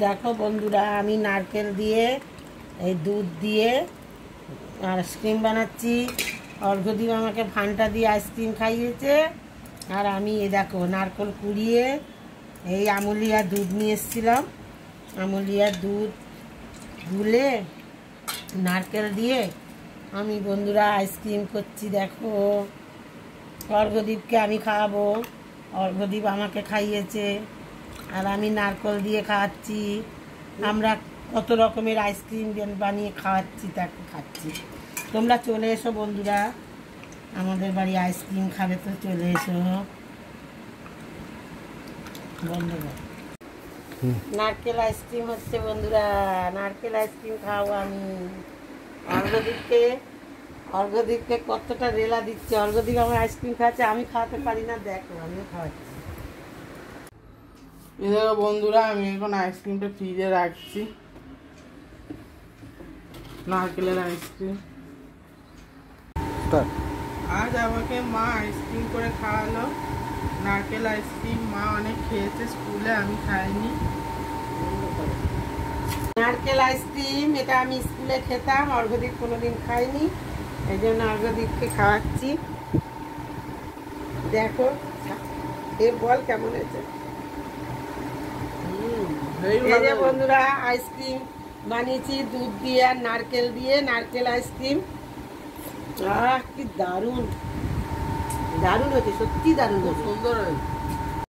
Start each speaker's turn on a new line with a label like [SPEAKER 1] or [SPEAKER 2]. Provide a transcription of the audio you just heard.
[SPEAKER 1] দেখো বন্ধুরা, আমি নারকেল দিয়ে এই দুধ দিয়ে আইসক্রিম বানাচ্ছি। অর্ঘ্যদীপ আমাকে ফান্টা দিয়ে আইসক্রিম খাইয়েছে, আর আমি দেখো নারকেল কুড়িয়ে এই আমুলিয়া দুধ নিয়ে এসেছিলাম। আমুলিয়া দুধ গুলে নারকেল দিয়ে আমি বন্ধুরা আইসক্রিম করছি। দেখো, অর্ঘ্যদীপকে আমি খাওয়াবো, অর্ঘ্যদীপ আমাকে খাইয়েছে, আর আমি নারকেল দিয়ে খাওয়াচ্ছি। আমরা কত রকমের আইসক্রিম বানিয়ে খাওয়াচ্ছি, তাকে খাচ্ছি। তোমরা চলে এসো বন্ধুরা, আমাদের বাড়ি আইসক্রিম খাবে তো চলে এসো বন্ধুরা। নারকেল আইসক্রিম হচ্ছে বন্ধুরা, নারকেল আইসক্রিম খাওয়াবো আমি অর্ঘ্যদীপকে কতটা রেলা দিচ্ছে। অর্ঘ্যদীপ আমার আইসক্রিম খাচ্ছে, আমি খাওয়াতে পারি না। দেখো আমিও খাওয়াচ্ছি।
[SPEAKER 2] দেখো বন্ধুরা, আমি এখন আইসক্রিমটা ফ্রিজে রাখছি। নারকেলের আইসক্রিম আজ আমাকে মা আইসক্রিম করে খাওয়ালো। নারকেল আইসক্রিম মা অনেক খেয়েছে স্কুলে, আমি খাইনি।
[SPEAKER 1] নারকেল আইসক্রিম এটা আমি স্কুলে খেতাম, অর্ঘ্যদীপ কোনোদিন খাইনি, এই জন্য অর্ঘ্যদীপকে খাওয়াচ্ছি। দেখো এ বল কেমন হয়েছে। এই যে বন্ধুরা আইসক্রিম বানিয়েছি দুধ দিয়ে আর নারকেল দিয়ে, নারকেল আইসক্রিম। কি দারুণ দারুণ হয়েছে, সত্যি দারুণ,
[SPEAKER 2] সুন্দর হয়েছে।